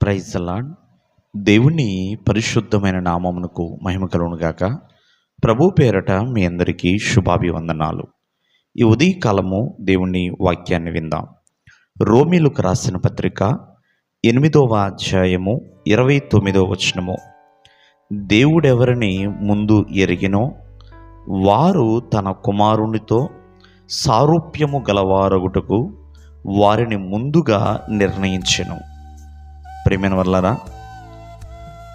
Praise the lord. దేవుని పరిశుద్ధమైన నామమునకు మహిమ కలుగును గాక. ప్రభు పేరట మీ అందరికీ శుభాభివందనాలు. ఈ ఉదయకాలము దేవుని వాక్యాన్ని విందాం. రోమీలకు రాసిన పత్రిక 8వ అధ్యాయము 29వ వచనము. దేవుడెవరిని ముందు ఎరిగినో వారు తన కుమారునితో సారూప్యము గలవారగుటకు వారిని ముందుగా నిర్ణయించెను. ప్రియమైన వాళ్ళారా,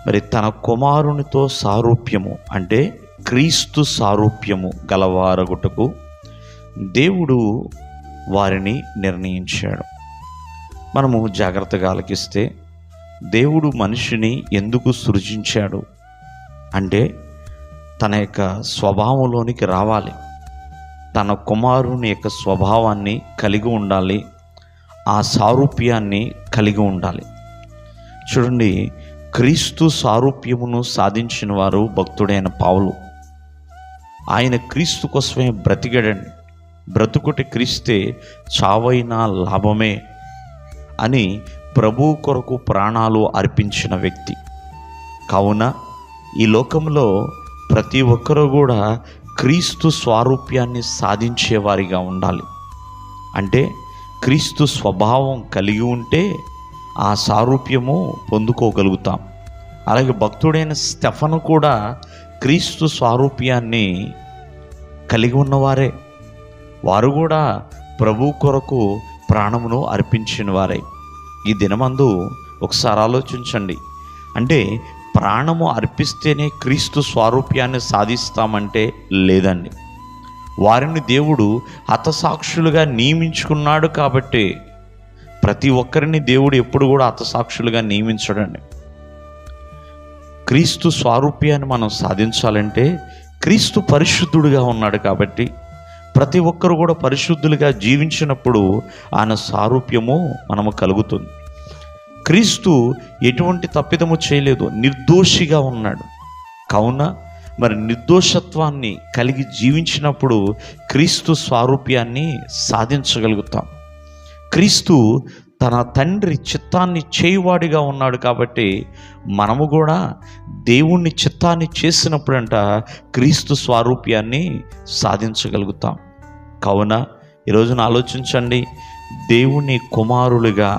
మరి తన కుమారునితో సారూప్యము అంటే క్రీస్తు సారూప్యము గలవారగుటకు దేవుడు వారిని నిర్ణయించాడు. మనము జాగ్రత్తగా ఆలకిస్తే దేవుడు మనిషిని ఎందుకు సృజించాడు అంటే తన యొక్క స్వభావంలోనికి రావాలి, తన కుమారుని యొక్క స్వభావాన్ని కలిగి ఉండాలి, ఆ సారూప్యాన్ని కలిగి ఉండాలి. చూడండి, క్రీస్తు సారూప్యమును సాధించిన వారు భక్తుడైన పౌలు. ఆయన క్రీస్తు కోసమే బ్రతికాడండి. బ్రతుకుటి క్రీస్తే చావైనా లాభమే అని ప్రభు కొరకు ప్రాణాలు అర్పించిన వ్యక్తి. కావున ఈ లోకంలో ప్రతి ఒక్కరూ కూడా క్రీస్తు స్వారూప్యాన్ని సాధించేవారిగా ఉండాలి. అంటే క్రీస్తు స్వభావం కలిగి ఉంటే ఆ సారూప్యము పొందుకోగలుగుతాం. అలాగే భక్తుడైన స్టెఫను కూడా క్రీస్తు స్వారూప్యాన్ని కలిగి ఉన్నవారే. వారు కూడా ప్రభు కొరకు ప్రాణమును అర్పించిన వారే. ఈ దినమందు ఒకసారి ఆలోచించండి. అంటే ప్రాణము అర్పిస్తేనే క్రీస్తు స్వారూప్యాన్ని సాధిస్తామంటే లేదండి. వారిని దేవుడు హతసాక్షులుగా నియమించుకున్నాడు. కాబట్టి ప్రతి ఒక్కరిని దేవుడు ఎప్పుడు కూడా హతసాక్షులుగా నియమించడండి. క్రీస్తు స్వారూప్యాన్ని మనం సాధించాలంటే క్రీస్తు పరిశుద్ధుడుగా ఉన్నాడు. కాబట్టి ప్రతి ఒక్కరు కూడా పరిశుద్ధులుగా జీవించినప్పుడు ఆయన సారూప్యము మనము కలుగుతుంది. క్రీస్తు ఎటువంటి తప్పిదము చేయలేదు, నిర్దోషిగా ఉన్నాడు. కావున మరి నిర్దోషత్వాన్ని కలిగి జీవించినప్పుడు క్రీస్తు స్వారూప్యాన్ని సాధించగలుగుతాం. క్రీస్తు తన తండ్రి చిత్తాన్ని చేయువాడిగా ఉన్నాడు. కాబట్టి మనము కూడా దేవుని చిత్తాన్ని చేసినప్పుడంట క్రీస్తు స్వారూప్యాన్ని సాధించగలుగుతాం. కావున ఈరోజున ఆలోచించండి, దేవుని కుమారులుగా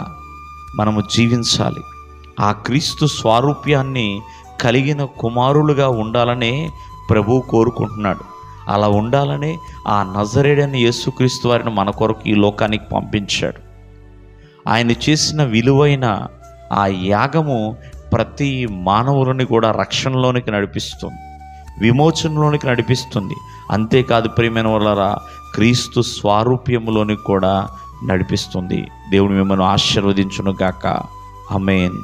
మనము జీవించాలి. ఆ క్రీస్తు స్వారూప్యాన్ని కలిగిన కుమారులుగా ఉండాలనే ప్రభువు కోరుకుంటున్నాడు. అలా ఉండాలనే ఆ నజరేయుడైన యేసుక్రీస్తు వారిని మన కొరకు ఈ లోకానికి పంపించాడు. ఆయన చేసిన విలువైన ఆ యాగము ప్రతి మానవులని కూడా రక్షణలోనికి నడిపిస్తుంది, విమోచనలోనికి నడిపిస్తుంది. అంతేకాదు ప్రియమైన వాళ్ళారా, క్రీస్తు స్వారూప్యములోనికి కూడా నడిపిస్తుంది. దేవుడు మిమ్మల్ని ఆశీర్వదించును గాక. ఆమేన్.